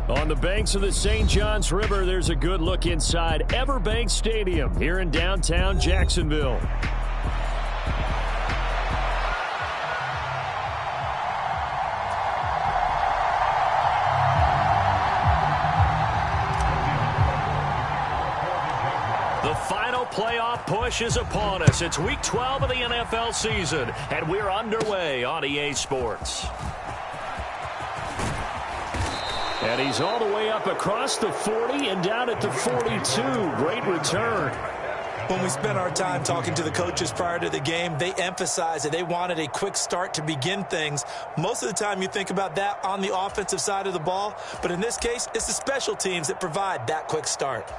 On the banks of the St. Johns River, there's a good look inside Everbank Stadium here in downtown Jacksonville. The final playoff push is upon us. It's Week 12 of the NFL season, and we're underway on EA Sports. And he's all the way up across the 40 and down at the 42. Great return. When we spent our time talking to the coaches prior to the game, they emphasized that they wanted a quick start to begin things. Most of the time you think about that on the offensive side of the ball, but in this case, it's the special teams that provide that quick start.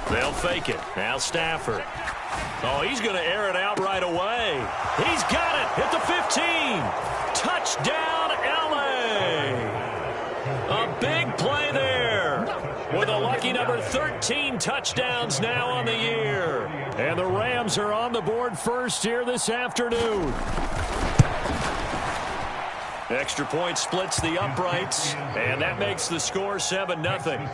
They'll fake it. Now Stafford. Oh, he's going to air it out right away. He's got it at the 15. Touchdown, L.A. A big play there with a lucky number 13 touchdowns now on the year. And the Rams are on the board first here this afternoon. Extra point splits the uprights, and that makes the score 7-0.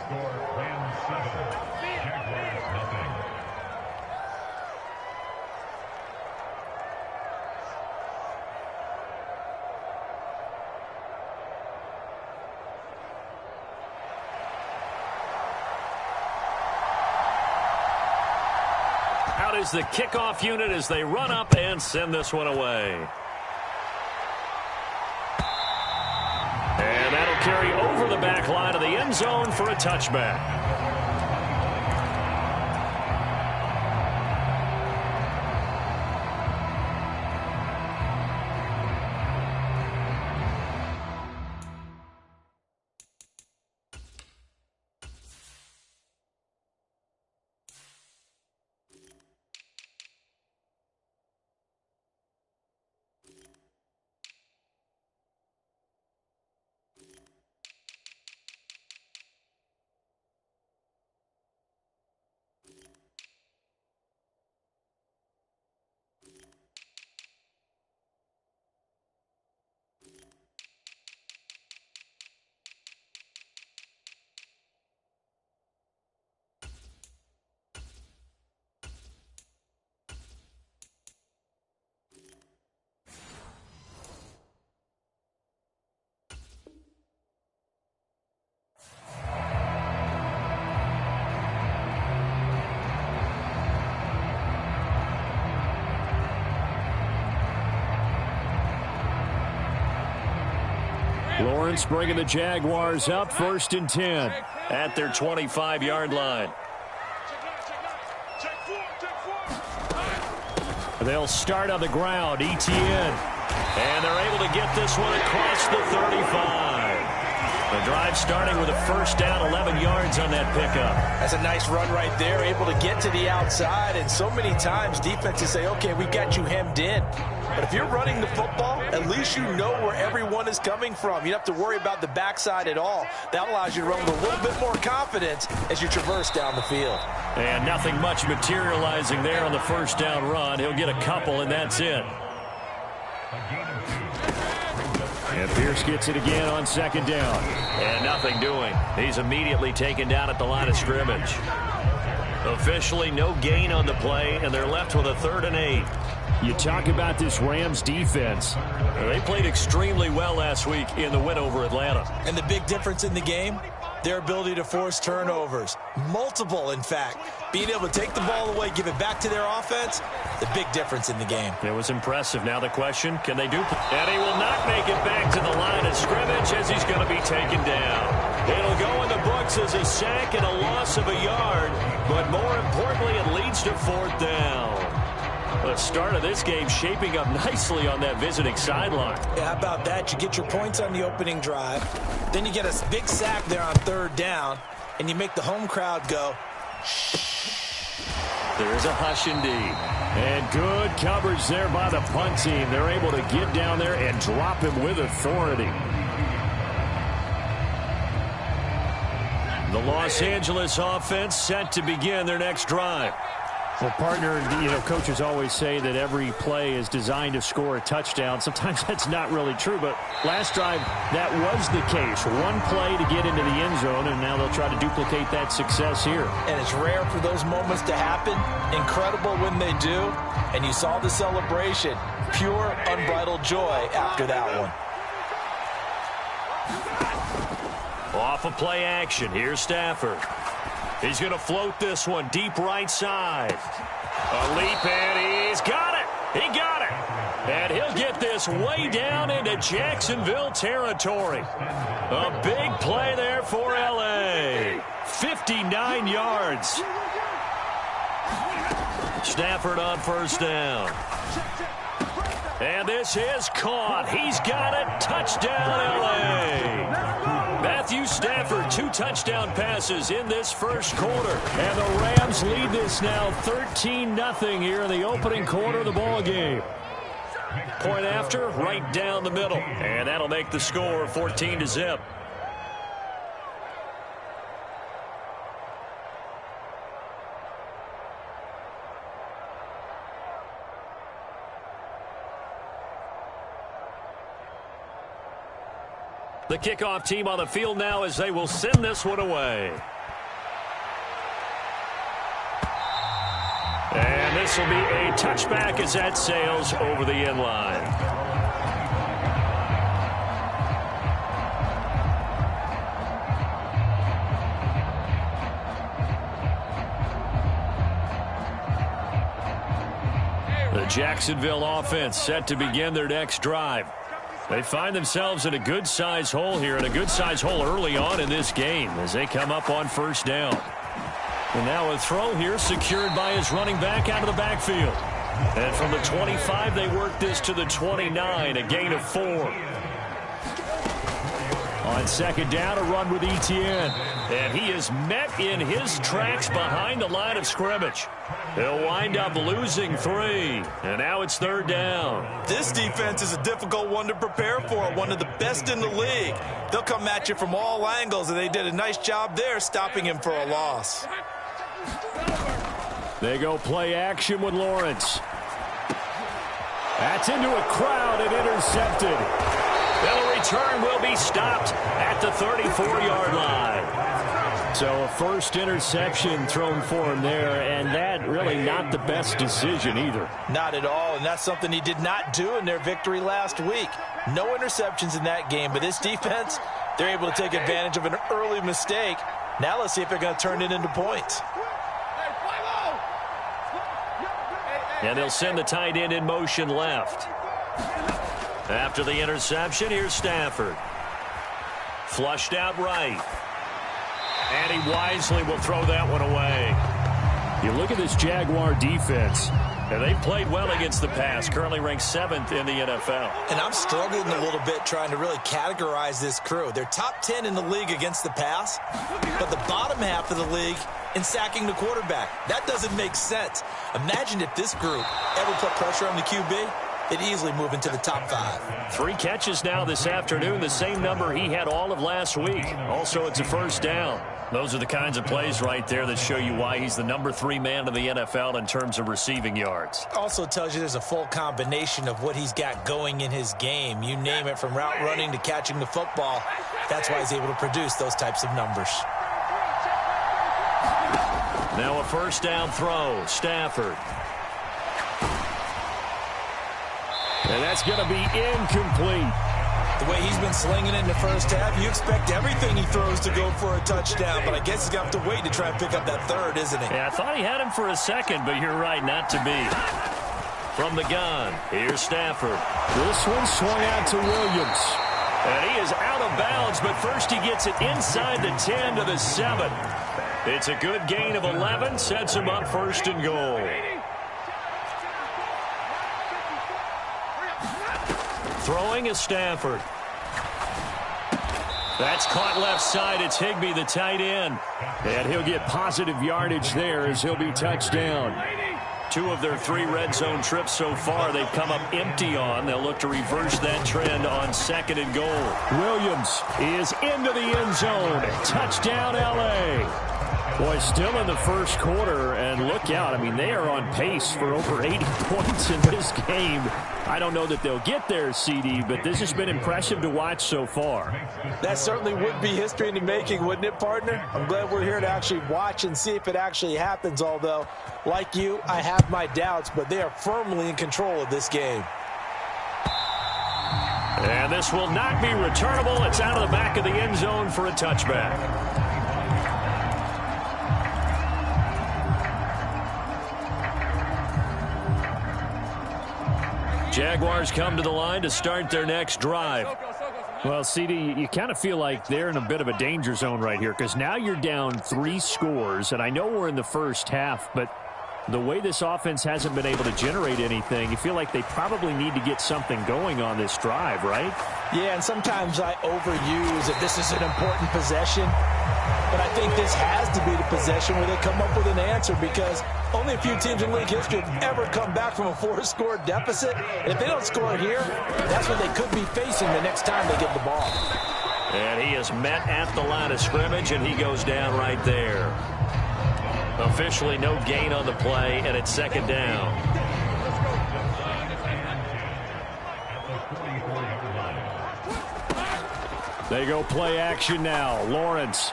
Out is the kickoff unit as they run up and send this one away. And that'll carry over the back line of the end zone for a touchback. Lawrence bringing the Jaguars up 1st and 10 at their 25-yard line. They'll start on the ground. ETN. And they're able to get this one across the 35. The drive starting with a first down, 11 yards on that pickup. That's a nice run right there, able to get to the outside. And so many times defenses say, okay, we've got you hemmed in. But if you're running the football, at least you know where everyone is coming from. You don't have to worry about the backside at all. That allows you to run with a little bit more confidence as you traverse down the field. And nothing much materializing there on the first down run. He'll get a couple, and that's it. And Pierce gets it again on 2nd down. And nothing doing. He's immediately taken down at the line of scrimmage. Officially no gain on the play, and they're left with a 3rd and 8. You talk about this Rams defense. They played extremely well last week in the win over Atlanta. And the big difference in the game, their ability to force turnovers. Multiple, in fact. Being able to take the ball away, give it back to their offense, the big difference in the game. It was impressive. Now the question, can they do? And he will not make it back to the line of scrimmage as he's going to be taken down. It'll go in the books as a sack and a loss of a yard, but more importantly, it leads to 4th down. The start of this game shaping up nicely on that visiting sideline. Yeah, how about that? You get your points on the opening drive. Then you get a big sack there on 3rd down, and you make the home crowd go, shh. There's a hush indeed. And good coverage there by the punt team. They're able to get down there and drop him with authority. The Los Angeles offense set to begin their next drive. Well, partner, coaches always say that every play is designed to score a touchdown. Sometimes that's not really true, but last drive, that was the case. One play to get into the end zone, and now they'll try to duplicate that success here. And it's rare for those moments to happen. Incredible when they do. And you saw the celebration. Pure, unbridled joy after that one. Off of play action, here's Stafford. He's going to float this one deep right side. A leap, and he's got it. He got it. And he'll get this way down into Jacksonville territory. A big play there for L.A. 59 yards. Stafford on first down. And this is caught. He's got it. Touchdown, L.A. Matthew Stafford, 2 touchdown passes in this first quarter. And the Rams lead this now 13-0 here in the opening quarter of the ball game. Point after, right down the middle. And that'll make the score 14-0. The kickoff team on the field now as they will send this one away. And this will be a touchback as that sails over the end line. The Jacksonville offense set to begin their next drive. They find themselves in a good-sized hole here, and a good-sized hole early on in this game as they come up on first down. And now a throw here secured by his running back out of the backfield. And from the 25, they work this to the 29, a gain of 4. On second down, a run with Etienne. And he is met in his tracks behind the line of scrimmage. He'll wind up losing 3. And now it's third down. This defense is a difficult one to prepare for, one of the best in the league. They'll come at you from all angles, and they did a nice job there stopping him for a loss. They go play action with Lawrence. That's into a crowd and intercepted. The return will be stopped at the 34-yard line. So a first interception thrown for him there, and that really not the best decision either. Not at all, and that's something he did not do in their victory last week. No interceptions in that game, but this defense, they're able to take advantage of an early mistake. Now let's see if they're going to turn it into points. And they'll send the tight end in motion left. After the interception, here's Stafford. Flushed out right. And he wisely will throw that one away. You look at this Jaguar defense. And they've played well against the pass, currently ranked 7th in the NFL. And I'm struggling a little bit trying to really categorize this crew. They're top 10 in the league against the pass, but the bottom half of the league in sacking the quarterback. That doesn't make sense. Imagine if this group ever put pressure on the QB, they'd easily move into the top 5. 3 catches now this afternoon, the same number he had all of last week. Also, it's a first down. Those are the kinds of plays right there that show you why he's the number 3 man in the NFL in terms of receiving yards. Also tells you there's a full combination of what he's got going in his game. You name it, from route running to catching the football. That's why he's able to produce those types of numbers. Now a first down throw, Stafford. And that's going to be incomplete. The way he's been slinging it in the first half, you expect everything he throws to go for a touchdown, but I guess he's going to have to wait to try and pick up that third, isn't he? Yeah, I thought he had him for a second, but you're right, not to be. From the gun, here's Stafford. This one swung out to Williams. And he is out of bounds, but first he gets it inside the 10 to the 7. It's a good gain of 11, sets him up first and goal. Throwing is Stafford. That's caught left side. It's Higbee, the tight end. And he'll get positive yardage there as he'll be touched down. 2 of their 3 red zone trips so far they've come up empty on. They'll look to reverse that trend on 2nd and goal. Williams is into the end zone. Touchdown, L.A. Boy, still in the first quarter, and look out. I mean, they are on pace for over 80 points in this game. I don't know that they'll get there, CD, but this has been impressive to watch so far. That certainly would be history in the making, wouldn't it, partner? I'm glad we're here to actually watch and see if it actually happens, although, like you, I have my doubts, but they are firmly in control of this game. And this will not be returnable. It's out of the back of the end zone for a touchback. Jaguars come to the line to start their next drive. Well, CD, you kind of feel like they're in a bit of a danger zone right here because now you're down 3 scores, and I know we're in the first half, but the way this offense hasn't been able to generate anything, you feel like they probably need to get something going on this drive, right? Yeah, and sometimes I overuse if this is an important possession, but I think this has to be the possession where they come up with an answer because only a few teams in league history have ever come back from a 4-score deficit. And if they don't score here, that's what they could be facing the next time they get the ball. And he is met at the line of scrimmage, and he goes down right there. Officially no gain on the play, and it's 2nd down. They go play action now. Lawrence.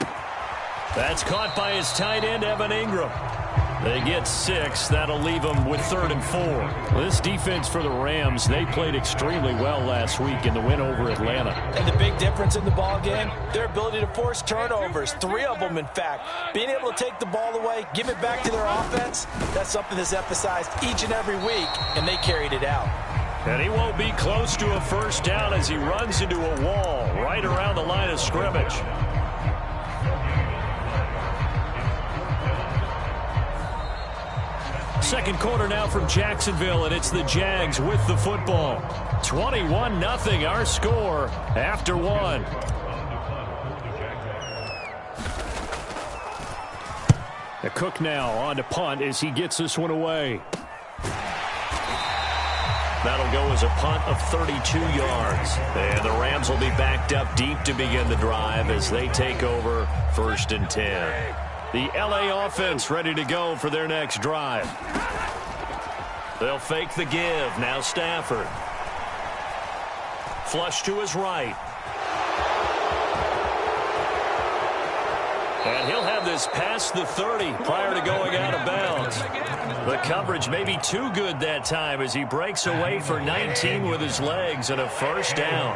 That's caught by his tight end, Evan Ingram. They get 6. That'll leave them with 3rd and 4. This defense for the Rams, they played extremely well last week in the win over Atlanta. And the big difference in the ball game, their ability to force turnovers, 3 of them, in fact. Being able to take the ball away, give it back to their offense, that's something that's emphasized each and every week, and they carried it out. And he won't be close to a first down as he runs into a wall right around the line of scrimmage. Second quarter now from Jacksonville, and it's the Jags with the football. 21-0 our score after 1. The Cook now on to punt as he gets this one away. That'll go as a punt of 32 yards. And the Rams will be backed up deep to begin the drive as they take over 1st and 10. The L.A. offense ready to go for their next drive. They'll fake the give. Now Stafford. Flush to his right. And he'll have this past the 30 prior to going out of bounds. The coverage may be too good that time as he breaks away for 19 with his legs and a first down.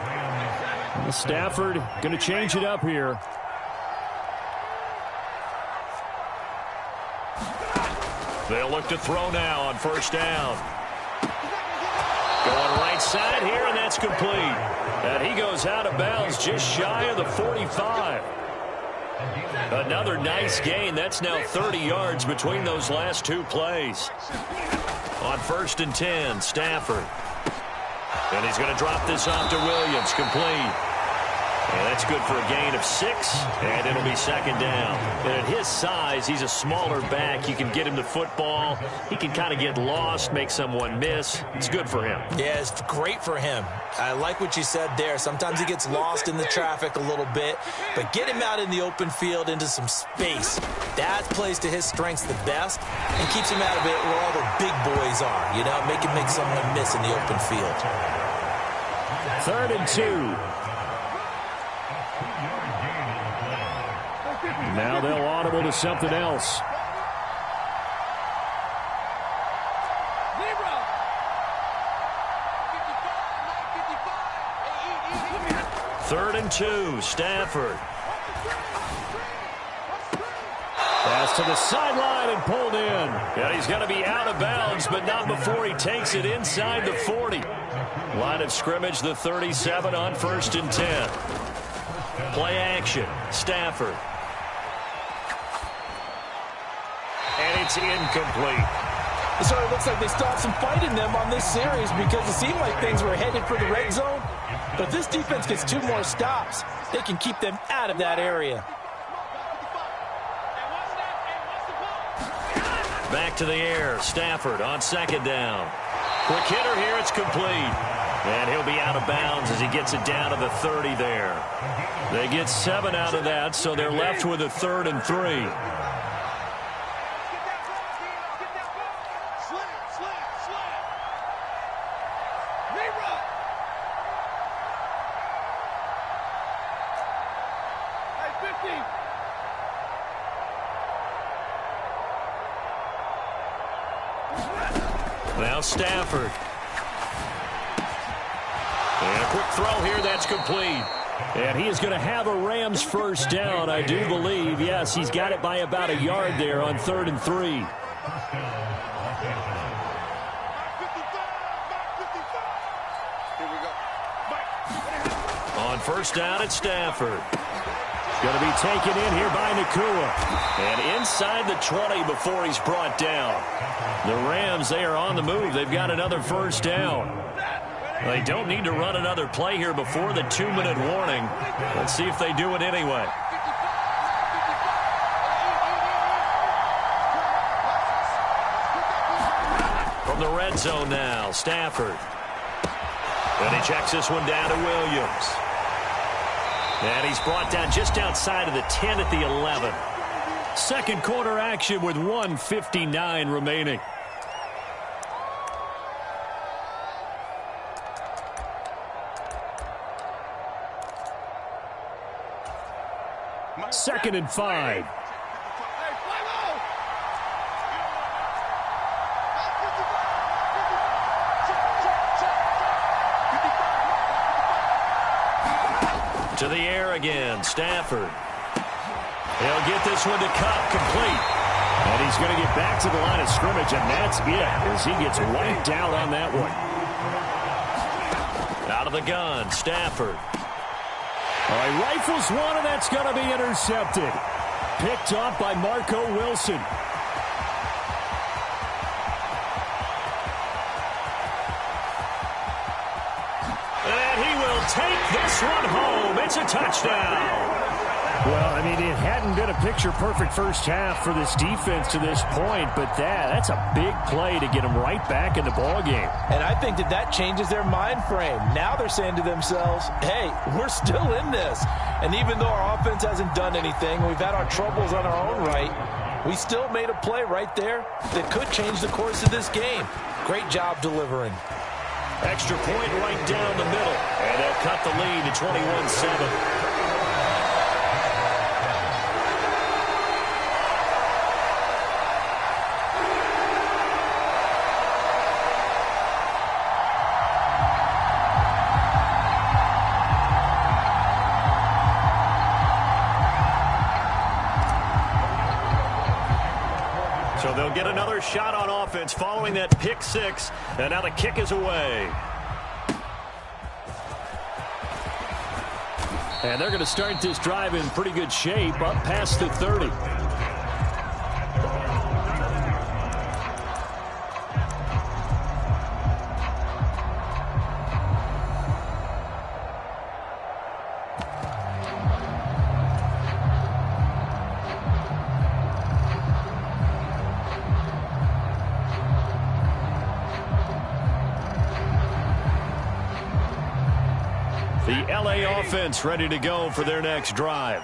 Well, Stafford going to change it up here. They'll look to throw now on first down. Going right side here, and that's complete. And he goes out of bounds just shy of the 45. Another nice gain. That's now 30 yards between those last 2 plays. On 1st and 10, Stafford. And he's going to drop this off to Williams, complete. And that's good for a gain of 6, and it'll be 2nd down. And at his size, he's a smaller back. You can get him the football. He can kind of get lost, make someone miss. It's good for him. Yeah, it's great for him. I like what you said there. Sometimes he gets lost in the traffic a little bit, but get him out in the open field into some space. That plays to his strengths the best and keeps him out of it where all the big boys are. You know, make him make someone miss in the open field. 3rd and 2. Now they'll audible to something else. Third and 2, Stafford. Pass to the sideline and pulled in. Yeah, he's going to be out of bounds, but not before he takes it inside the 40. Line of scrimmage, the 37 on 1st and 10. Play action, Stafford. And it's incomplete. So it looks like they still have some fight in them on this series because it seemed like things were headed for the red zone. But if this defense gets 2 more stops, they can keep them out of that area. Back to the air. Stafford on second down. Quick hitter here. It's complete. And he'll be out of bounds as he gets it down to the 30 there. They get 7 out of that, so they're left with a 3rd and 3. Now Stafford. And a quick throw here, that's complete. And he is going to have a Rams first down, I do believe. Yes, he's got it by about a yard there on 3rd and 3. On first down, it's Stafford. Going to be taken in here by Nakua. And inside the 20 before he's brought down. The Rams, they are on the move. They've got another first down. They don't need to run another play here before the 2-minute warning. Let's see if they do it anyway. From the red zone now, Stafford. And he checks this one down to Williams. And he's brought down just outside of the 10 at the 11. Second quarter action with 1:59 remaining. Second and 5. To the air again, Stafford. He'll get this one to Cup, complete. And he's going to get back to the line of scrimmage, and that's it as he gets wiped out on that one. Out of the gun, Stafford. All right, rifles one, and that's going to be intercepted. Picked off by Marco Wilson. And he will take this one home. It's a touchdown. Well, I mean, it hadn't been a picture-perfect first half for this defense to this point, but that's a big play to get them right back in the ballgame. And I think that changes their mind frame. Now they're saying to themselves, hey, we're still in this. And even though our offense hasn't done anything, we've had our troubles on our own right, we still made a play right there that could change the course of this game. Great job delivering. Extra point right down the middle. And they'll cut the lead to 21-7. So they'll get another shot on offense following that pick six. And now the kick is away. And they're going to start this drive in pretty good shape up past the 30. Offense ready to go for their next drive.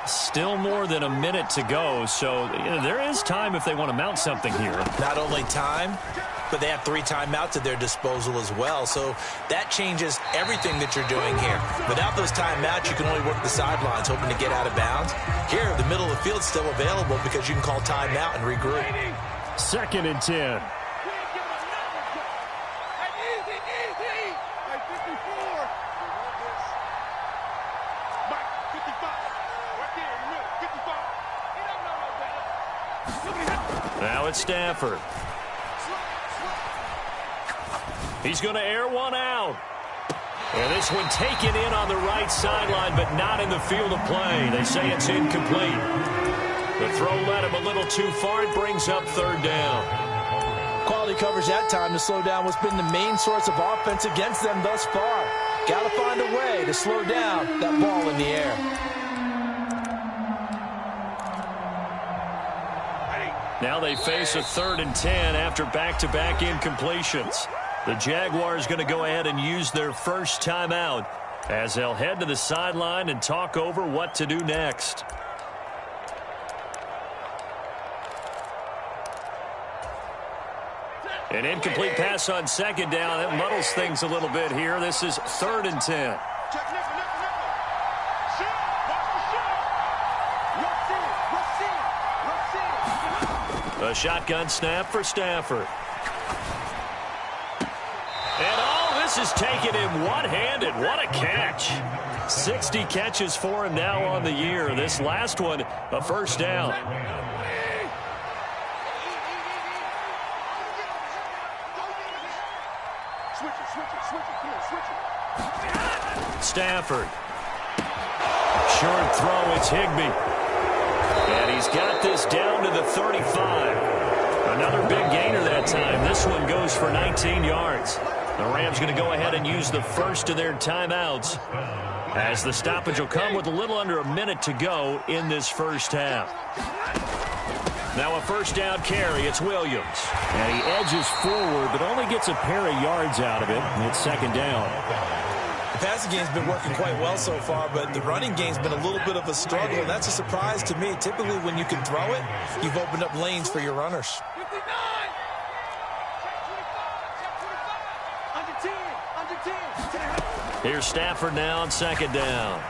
Still more than a minute to go, so there is time if they want to mount something here. Not only time, but they have 3 timeouts at their disposal as well, so that changes everything that you're doing here. Without those timeouts, you can only work the sidelines, hoping to get out of bounds. Here, the middle of the field's still available because you can call timeout and regroup. Second and 10. Now it's Stafford. He's going to air one out. And this one taken in on the right sideline, but not in the field of play. They say it's incomplete. The throw led him a little too far. It brings up third down. Quality coverage that time to slow down what's been the main source of offense against them thus far. Got to find a way to slow down that ball in the air. Now they face a 3rd and 10 after back-to-back incompletions. The Jaguars going to go ahead and use their first timeout as they'll head to the sideline and talk over what to do next. An incomplete pass on 2nd down. It muddles things a little bit here. This is 3rd and 10. A shotgun snap for Stafford. And all this is taken in one-handed. What a catch. 60 catches for him now on the year. This last one, a first down. Stafford. Short throw, it's Higbee. And he's got this down to the 35. Another big gainer that time. This one goes for 19 yards. The Rams going to go ahead and use the first of their timeouts as the stoppage will come with a little under a minute to go in this first half. Now a first down carry. It's Williams. And he edges forward but only gets a pair of yards out of it. And it's 2nd down. The passing game's been working quite well so far, but the running game's been a little bit of a struggle, and that's a surprise to me. Typically, when you can throw it, you've opened up lanes for your runners. Here's Stafford now on 2nd down.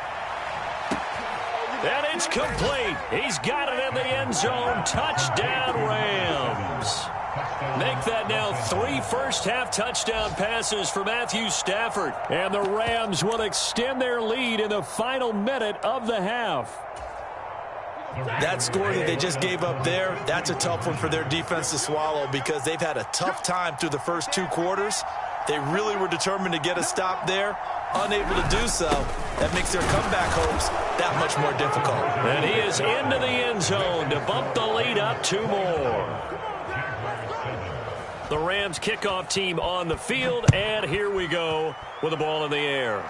And it's complete. He's got it in the end zone. Touchdown, Rams. Make that now 3 first-half touchdown passes for Matthew Stafford. And the Rams will extend their lead in the final minute of the half. That score that they just gave up there, that's a tough one for their defense to swallow because they've had a tough time through the first 2 quarters. They really were determined to get a stop there. Unable to do so, that makes their comeback hopes that much more difficult. And he is into the end zone to bump the lead up 2 more. The Rams kickoff team on the field, and here we go with the ball in the air.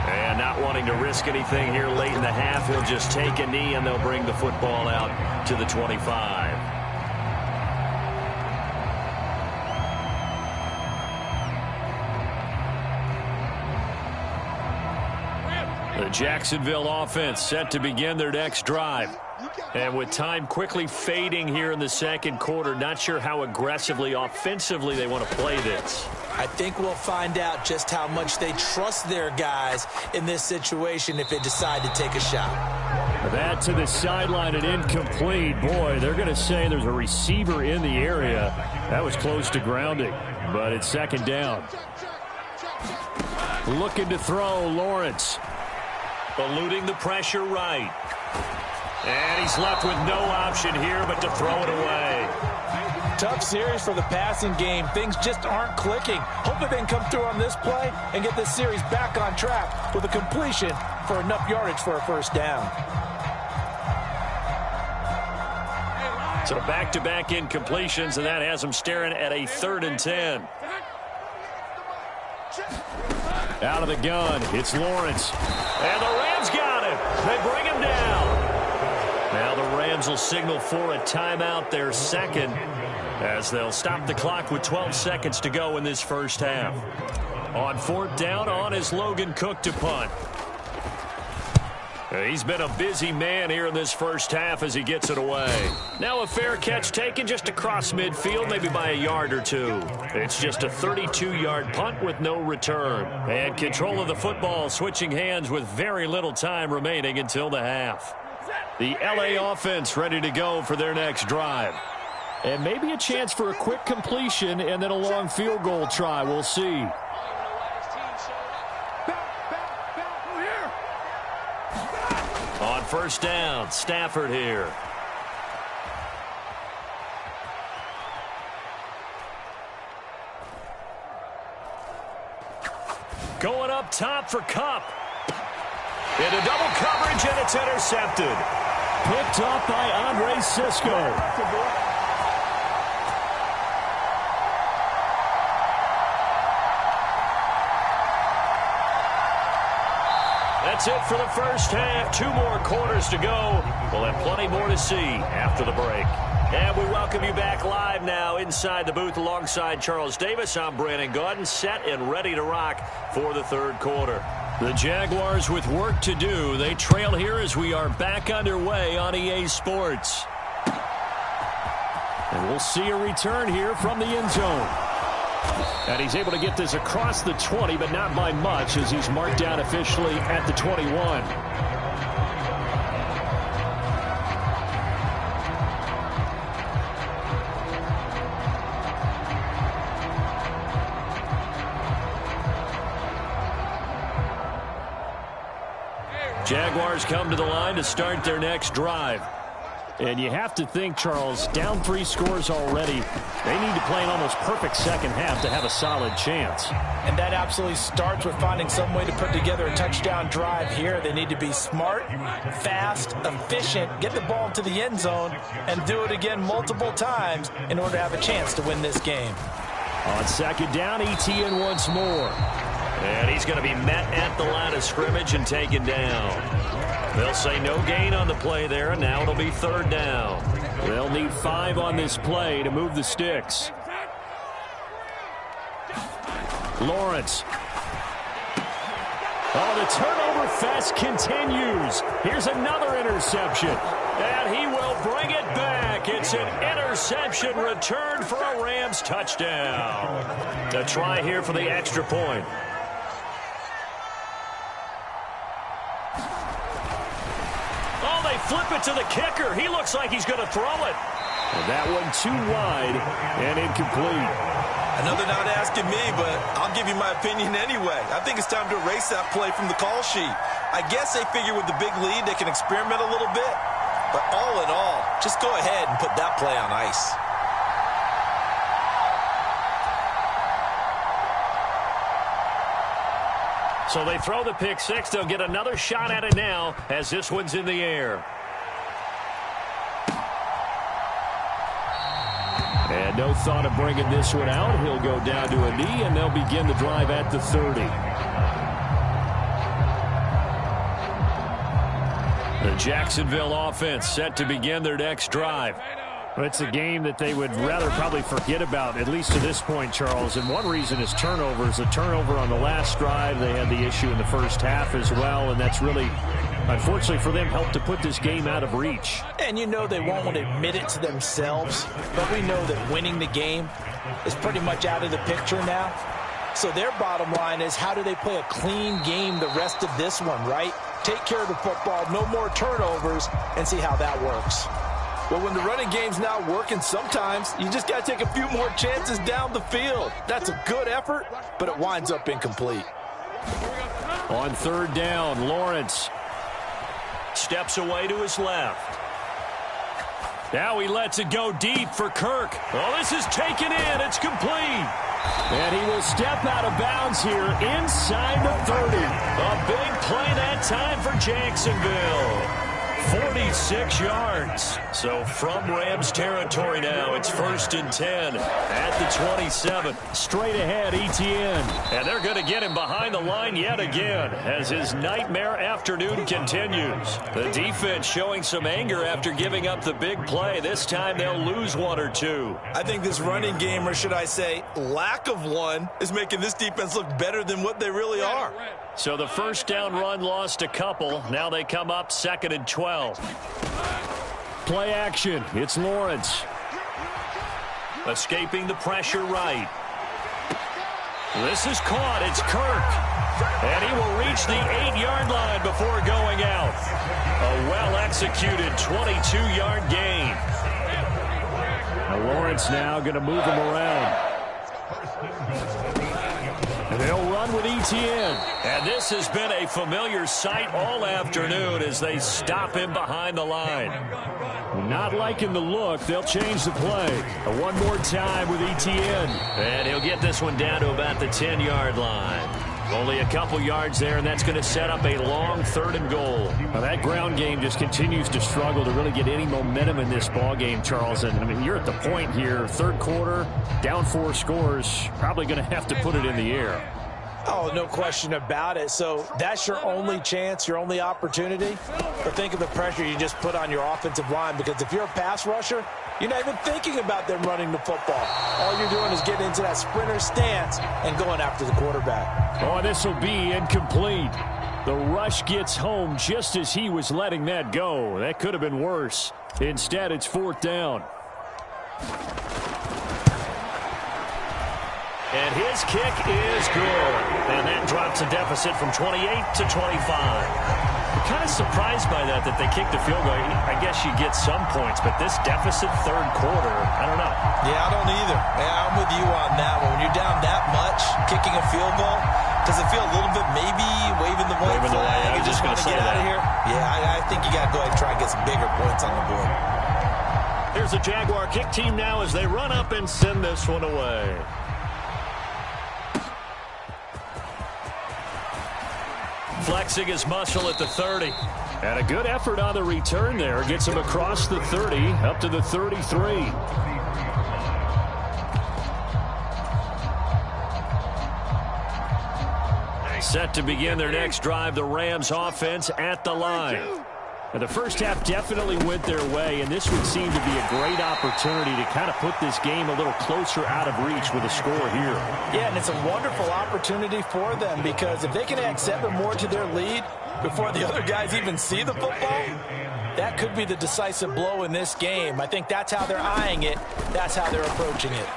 And not wanting to risk anything here late in the half, he'll just take a knee, and they'll bring the football out to the 25. The Jacksonville offense set to begin their next drive. And with time quickly fading here in the second quarter, not sure how aggressively, offensively they want to play this. I think we'll find out just how much they trust their guys in this situation if they decide to take a shot. That to the sideline and incomplete. Boy, they're going to say there's a receiver in the area. That was close to grounding, but it's 2nd down. Looking to throw, Lawrence. Eluding the pressure right. And he's left with no option here but to throw it away. Tough series for the passing game. Things just aren't clicking. Hope they can come through on this play and get this series back on track with a completion for enough yardage for a first down. So back-to-back incompletions, and that has them staring at a 3rd and 10. Out of the gun, it's Lawrence. And the Rams got him. They bring him down. Now the Rams will signal for a timeout, their second, as they'll stop the clock with 12 seconds to go in this first half. On 4th down, on is Logan Cook to punt. He's been a busy man here in this first half as he gets it away. Now a fair catch taken just across midfield, maybe by a yard or 2. It's just a 32-yard punt with no return. And control of the football switching hands with very little time remaining until the half. The LA offense ready to go for their next drive. And maybe a chance for a quick completion and then a long field goal try. We'll see. On 1st down, Stafford here. Going up top for Kupp. Into double coverage, and it's intercepted. Picked up by Andre Sisco. That's it for the first half. 2 more quarters to go. We'll have plenty more to see after the break. And we welcome you back live now inside the booth alongside Charles Davis. I'm Brandon Gaudin, set and ready to rock for the third quarter. The Jaguars with work to do. They trail here as we are back underway on EA Sports. And we'll see a return here from the end zone. And he's able to get this across the 20, but not by much as he's marked down officially at the 21. Jaguars come to the line to start their next drive. And you have to think, Charles, down 3 scores already. They need to play an almost perfect second half to have a solid chance. And that absolutely starts with finding some way to put together a touchdown drive here. They need to be smart, fast, efficient, get the ball to the end zone, and do it again multiple times in order to have a chance to win this game. On second down, Etienne once more. And he's going to be met at the line of scrimmage and taken down. They'll say no gain on the play there, and now it'll be third down. They'll need 5 on this play to move the sticks. Lawrence. Oh, the turnover fest continues. Here's another interception. And he will bring it back. It's an interception return for a Rams touchdown. A try here for the extra point. Oh, they flip it to the kicker. He looks like he's going to throw it. And that one too wide and incomplete. Another not asking me, but I'll give you my opinion anyway. I think it's time to erase that play from the call sheet. I guess they figure with the big lead they can experiment a little bit. But all in all, just go ahead and put that play on ice. So they throw the pick 6. They'll get another shot at it now as this one's in the air. And no thought of bringing this one out. He'll go down to a knee, and they'll begin the drive at the 30. The Jacksonville offense set to begin their next drive. It's a game that they would rather probably forget about, at least to this point, Charles. And one reason is turnovers. A turnover on the last drive. They had the issue in the first half as well, and that's really, unfortunately for them, helped to put this game out of reach. And you know they won't admit it to themselves, but we know that winning the game is pretty much out of the picture now. So their bottom line is, how do they play a clean game the rest of this one, right? Take care of the football, no more turnovers, and see how that works. Well, when the running game's not working, sometimes you just got to take a few more chances down the field. That's a good effort, but it winds up incomplete. On third down, Lawrence steps away to his left. Now he lets it go deep for Kirk. Oh, this is taken in. It's complete. And he will step out of bounds here inside the 30. A big play that time for Jacksonville. 46 yards. So from Rams territory now, it's 1st and 10 at the 27. Straight ahead, Etienne. And they're going to get him behind the line yet again as his nightmare afternoon continues. The defense showing some anger after giving up the big play. This time they'll lose 1 or 2. I think this running game, or should I say lack of one, is making this defense look better than what they really are. So the first down run lost a couple. Now they come up 2nd and 12. Play action. It's Lawrence. Escaping the pressure right. This is caught. It's Kirk. And he will reach the 8-yard line before going out. A well-executed 22-yard gain. Now Lawrence now going to move him around. And they'll run with Etienne. And this has been a familiar sight all afternoon as they stop him behind the line. Not liking the look. They'll change the play. One more time with Etienne. And he'll get this one down to about the 10-yard line. Only a couple yards there, and that's going to set up a long 3rd and goal. Now, that ground game just continues to struggle to really get any momentum in this ball game, Charles. And, I mean, you're at the point here, 3rd quarter, down 4 scores, probably going to have to put it in the air. Oh, no question about it. So that's your only chance, your only opportunity. But think of the pressure you just put on your offensive line, because if you're a pass rusher, you're not even thinking about them running the football. All you're doing is getting into that sprinter stance and going after the quarterback. Oh, this will be incomplete. The rush gets home just as he was letting that go. That could have been worse. Instead, it's 4th down. And his kick is good. And that drops a deficit from 28 to 25. I'm kind of surprised by that they kicked the field goal. I guess you get some points, but this deficit 3rd quarter, I don't know. Yeah, I don't either. Yeah, I'm with you on that one. When you're down that much, kicking a field goal, does it feel a little bit maybe waving the white flag? You just want to get out of here? Yeah, I think you got to go ahead and try and get some bigger points on the board. Here's the Jaguar kick team now as they run up and send this one away. Flexing his muscle at the 30. And a good effort on the return there. Gets him across the 30 up to the 33. Set to begin their next drive, the Rams offense at the line. And the first half definitely went their way, and this would seem to be a great opportunity to kind of put this game a little closer out of reach with a score here. Yeah, and it's a wonderful opportunity for them, because if they can add 7 more to their lead before the other guys even see the football, that could be the decisive blow in this game. I think that's how they're eyeing it. That's how they're approaching it.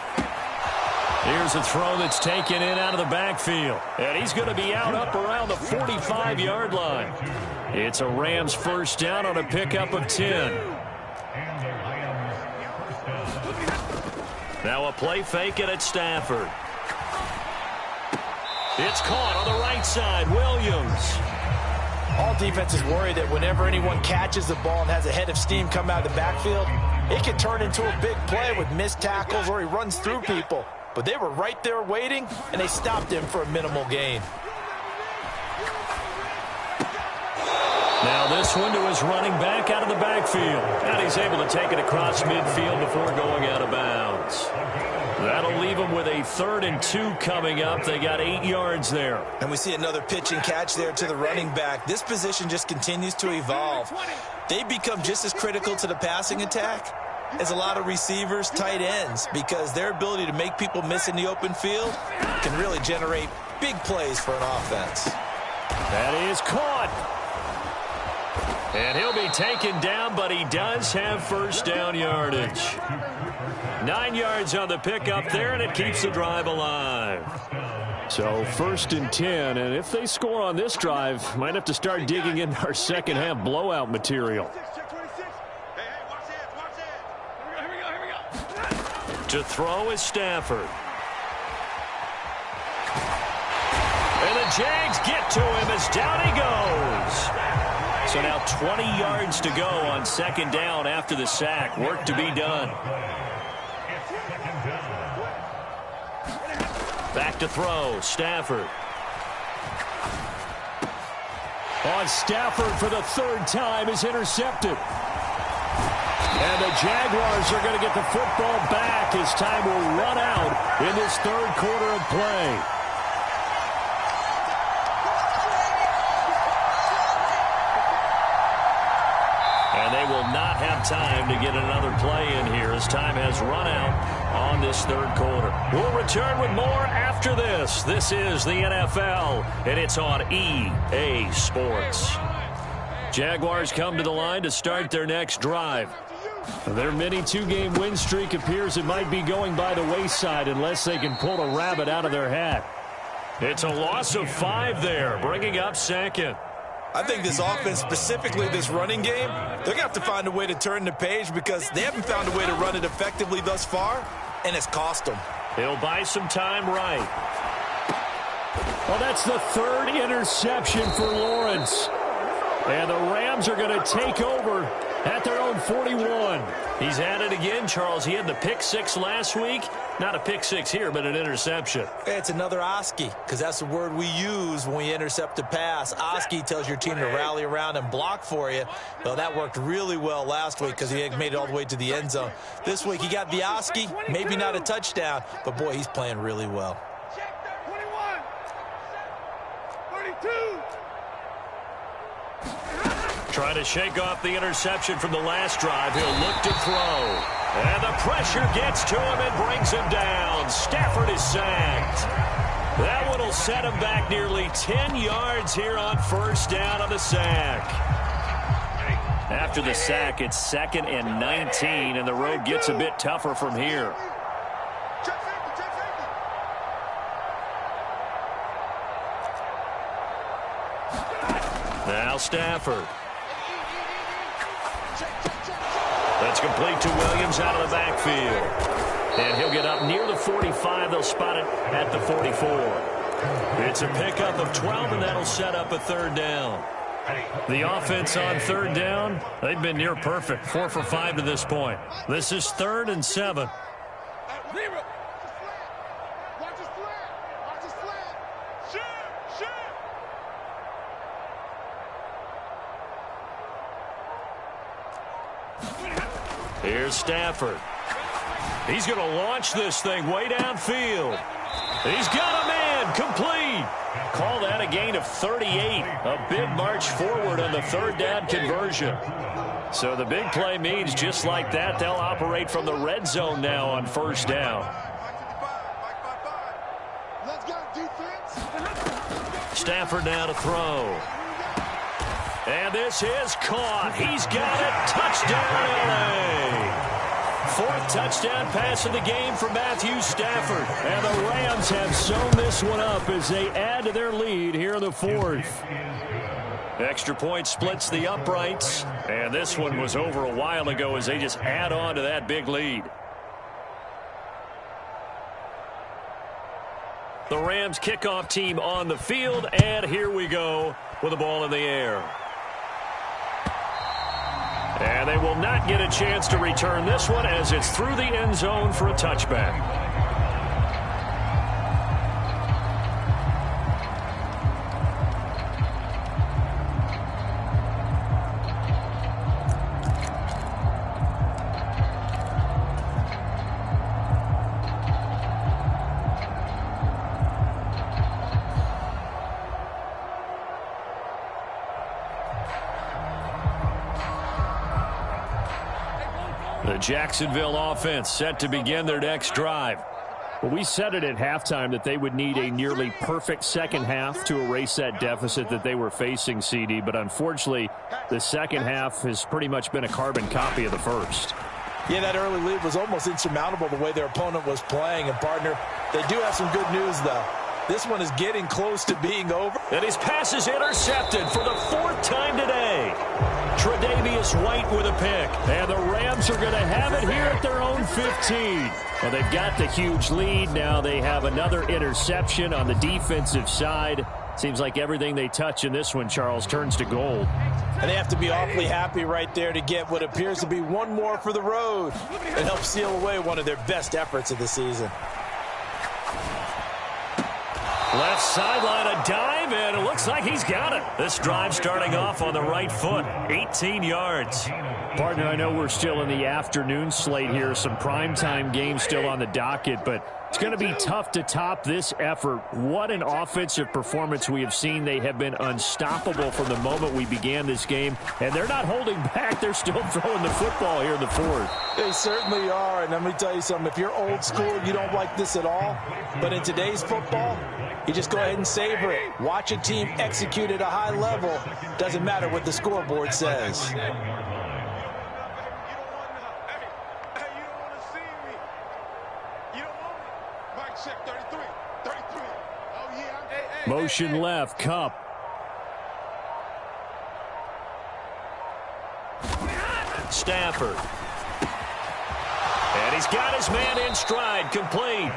Here's a throw that's taken in out of the backfield. And he's going to be out up around the 45-yard line. It's a Rams first down on a pickup of 10. Now a play fake it at Stafford. It's caught on the right side. Williams. All defenses worry that whenever anyone catches the ball and has a head of steam come out of the backfield, it can turn into a big play with missed tackles or he runs through people. But they were right there waiting, and they stopped him for a minimal gain. Now this one to his running back out of the backfield. And he's able to take it across midfield before going out of bounds. That'll leave them with a 3rd and 2 coming up. They got 8 yards there. And we see another pitch and catch there to the running back. This position just continues to evolve. They become just as critical to the passing attack as a lot of receivers, tight ends, because their ability to make people miss in the open field can really generate big plays for an offense. That is caught. And he'll be taken down, but he does have first down yardage. 9 yards on the pickup there, and it keeps the drive alive. So 1st and 10, and if they score on this drive, might have to start digging into our second half blowout material. To throw is Stafford. And the Jags get to him as down he goes. So now 20 yards to go on 2nd down after the sack. Work to be done. Back to throw, Stafford. On Stafford for the 3rd time is intercepted. And the Jaguars are going to get the football back as time will run out in this 3rd quarter of play. And they will not have time to get another play in here as time has run out on this 3rd quarter. We'll return with more after this. This is the NFL, and it's on EA Sports. Jaguars come to the line to start their next drive. Their mini 2-game win streak appears it might be going by the wayside unless they can pull a rabbit out of their hat. It's a loss of 5 there, bringing up 2nd. I think this offense, specifically this running game, they're going to have to find a way to turn the page because they haven't found a way to run it effectively thus far, and it's cost them. He'll buy some time right. Well, that's the 3rd interception for Lawrence. And the Rams are going to take over at their own 41. He's at it again, Charles. He had the pick 6 last week. Not a pick 6 here, but an interception. It's another Oski, because that's the word we use when we intercept a pass. Oski tells your team to rally around and block for you. Well, that worked really well last week because he made it all the way to the end zone. This week he got the Oski, maybe not a touchdown, but boy, he's playing really well. Trying to shake off the interception from the last drive. He'll look to throw. And the pressure gets to him and brings him down. Stafford is sacked. That one will set him back nearly 10 yards here on first down on the sack. After the sack, it's 2nd and 19, and the road gets a bit tougher from here. Now Stafford. That's complete to Williams out of the backfield. And he'll get up near the 45. They'll spot it at the 44. It's a pickup of 12, and that'll set up a 3rd down. The offense on 3rd down, they've been near perfect. 4 for 5 to this point. This is 3rd and 7. Here's Stafford. He's going to launch this thing way downfield. He's got a man complete. Call that a gain of 38. A big march forward on the 3rd down conversion. So the big play means just like that, they'll operate from the red zone now on 1st down. Stafford now to throw. And this is caught. He's got it. Touchdown, LA. 4th touchdown pass of the game for Matthew Stafford. And the Rams have sewn this one up as they add to their lead here in the 4th. Extra point splits the uprights. And this one was over a while ago as they just add on to that big lead. The Rams kickoff team on the field. And here we go with the ball in the air. And they will not get a chance to return this one as it's through the end zone for a touchback. The Jacksonville offense set to begin their next drive. Well, we said it at halftime that they would need a nearly perfect second half to erase that deficit that they were facing, CD. But unfortunately, the second half has pretty much been a carbon copy of the first. Yeah, that early lead was almost insurmountable the way their opponent was playing. And, partner, they do have some good news, though. This one is getting close to being over. And his pass is intercepted for the 4th time today. Tre'Davious White with a pick. And the Rams are going to have it here at their own 15. Well, they've got the huge lead. Now they have another interception on the defensive side. Seems like everything they touch in this one, Charles, turns to gold. And they have to be awfully happy right there to get what appears to be one more for the road and help seal away one of their best efforts of the season. Left sideline, a dive, and it looks like he's got it. This drive starting off on the right foot, 18 yards. Partner, I know we're still in the afternoon slate here. Some primetime games still on the docket, but it's going to be tough to top this effort. What an offensive performance we have seen. They have been unstoppable from the moment we began this game, and they're not holding back. They're still throwing the football here in the 4th. They certainly are, and let me tell you something. If you're old school, you don't like this at all. But in today's football, you just go ahead and savor it. Watch a team execute at a high level. Doesn't matter what the scoreboard says. Motion left, Cup. Stafford. And he's got his man in stride, complete.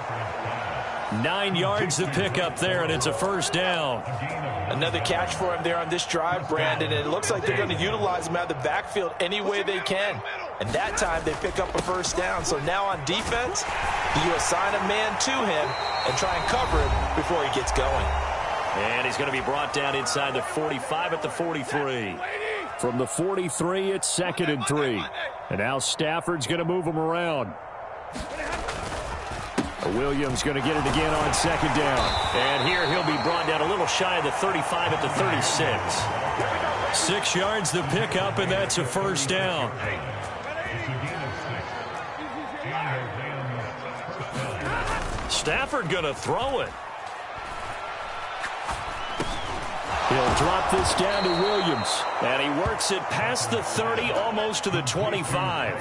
9 yards to pick up there, and it's a 1st down. Another catch for him there on this drive, Brandon, and it looks like they're going to utilize him out of the backfield any way they can. And that time they pick up a 1st down. So now on defense, you assign a man to him and try and cover it before he gets going. And he's going to be brought down inside the 45 at the 43. From the 43, it's 2nd and 3. And now Stafford's going to move him around. Williams going to get it again on second down. And here he'll be brought down a little shy of the 35 at the 36. 6 yards the pickup, and that's a first down. Stafford going to throw it. He'll drop this down to Williams. And he works it past the 30, almost to the 25.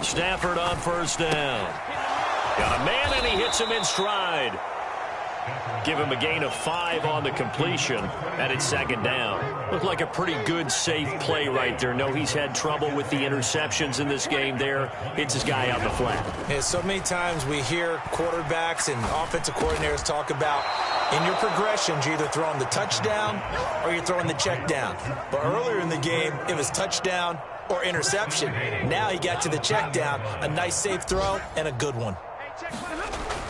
Stafford on first down. Got a man, and he hits him in stride. Give him a gain of 5 on the completion, and it's second down. Looked like a pretty good, safe play right there. No, he's had trouble with the interceptions in this game there. Hits his guy out the flat. Yeah, so many times we hear quarterbacks and offensive coordinators talk about in your progressions, you're either throwing the touchdown or you're throwing the check down. But earlier in the game, it was touchdown or interception. Now he got to the check down, a nice safe throw, and a good one.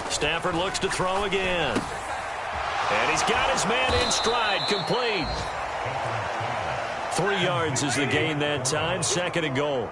Stafford looks to throw again. And he's got his man in stride, complete. 3 yards is the gain that time, second and goal.